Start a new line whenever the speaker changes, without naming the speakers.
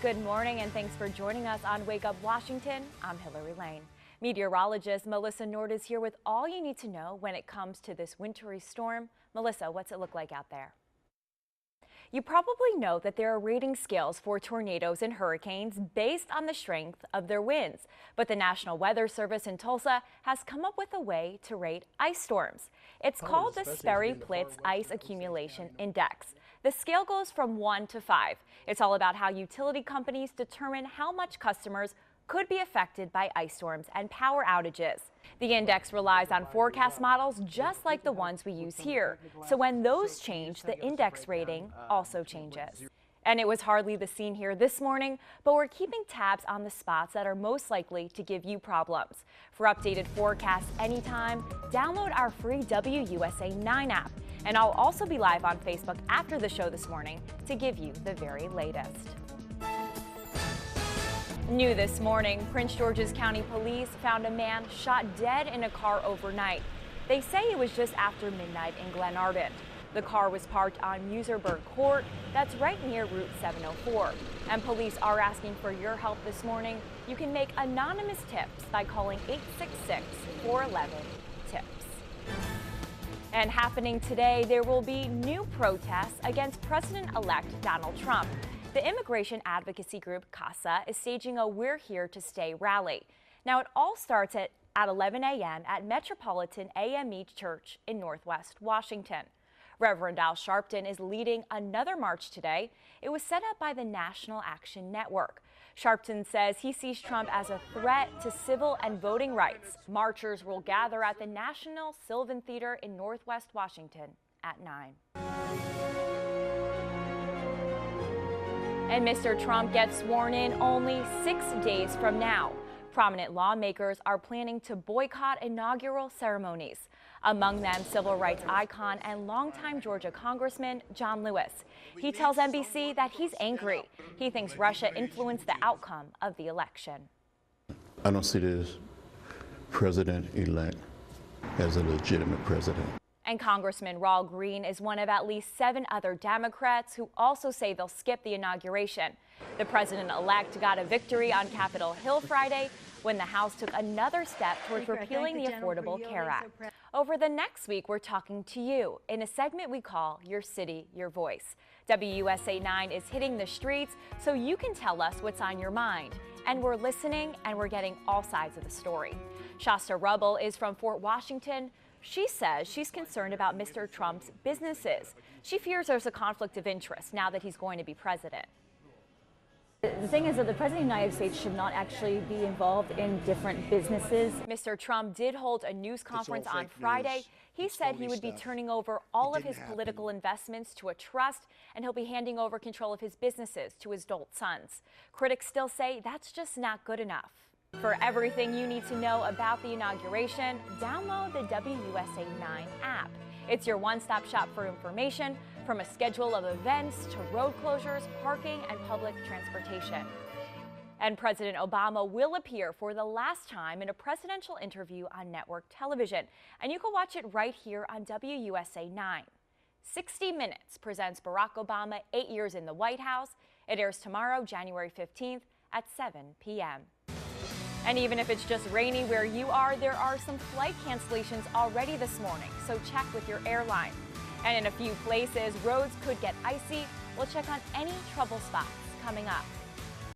Good morning and thanks for joining us on Wake Up Washington. I'm Hilary Lane. Meteorologist Melissa Nord is here with all you need to know when it comes to this wintry storm. Melissa, what's it look like out there? You probably know that there are rating scales for tornadoes and hurricanes based on the strength of their winds. But the National Weather Service in Tulsa has come up with a way to rate ice storms. It's called the Sperry-Plitz Ice Accumulation Index. The scale goes from 1 to 5. It's all about how utility companies determine how much customers could be affected by ice storms and power outages. The index relies on forecast models just like the ones we use here. So when those change, the index rating also changes. And it was hardly the scene here this morning, but we're keeping tabs on the spots that are most likely to give you problems. For updated forecasts anytime, download our free WUSA 9 app. And I'll also be live on Facebook after the show this morning to give you the very latest. New this morning, Prince George's County Police found a man shot dead in a car overnight. They say it was just after midnight in Glen Ardent. The car was parked on Muserberg Court, that's right near Route 704. And police are asking for your help this morning. You can make anonymous tips by calling 866-411-TIPS. And happening today, there will be new protests against President-elect Donald Trump. The immigration advocacy group CASA is staging a We're Here to Stay rally. Now, it all starts at 11 a.m. at Metropolitan AME Church in Northwest Washington. Reverend Al Sharpton is leading another march today. It was set up by the National Action Network. Sharpton says he sees Trump as a threat to civil and voting rights. Marchers will gather at the National Sylvan Theater in Northwest Washington at 9. And Mr. Trump gets sworn in only 6 days from now. Prominent lawmakers are planning to boycott inaugural ceremonies. Among them, civil rights icon and longtime Georgia Congressman John Lewis. He tells NBC that he's angry. He thinks Russia influenced the outcome of the election.
I don't see this president-elect as a legitimate president.
And Congressman Raul Green is one of at least 7 other Democrats who also say they'll skip the inauguration. The president-elect got a victory on Capitol Hill Friday when the House took another step towards repealing the Affordable Care Act. Over the next week, we're talking to you in a segment we call Your City, Your Voice. WUSA 9 is hitting the streets so you can tell us what's on your mind. And we're listening and we're getting all sides of the story. Shasta Rubble is from Fort Washington. She says she's concerned about Mr. Trump's businesses. She fears there's a conflict of interest now that he's going to be president.
The thing is that the President of the United States should not actually be involved in different businesses.
Mr. Trump did hold a news conference on Friday. He said he would be turning over all of his political investments to a trust, and he'll be handing over control of his businesses to his adult sons. Critics still say that's just not good enough. For everything you need to know about the inauguration, download the WUSA 9 app. It's your one-stop shop for information, from a schedule of events to road closures, parking, and public transportation. And President Obama will appear for the last time in a presidential interview on network television. And you can watch it right here on WUSA 9. 60 Minutes presents Barack Obama 8 years in the White House. It airs tomorrow, January 15th at 7 p.m. And even if it's just rainy where you are, there are some flight cancellations already this morning, so check with your airline. And in a few places, roads could get icy. We'll check on any trouble spots coming up.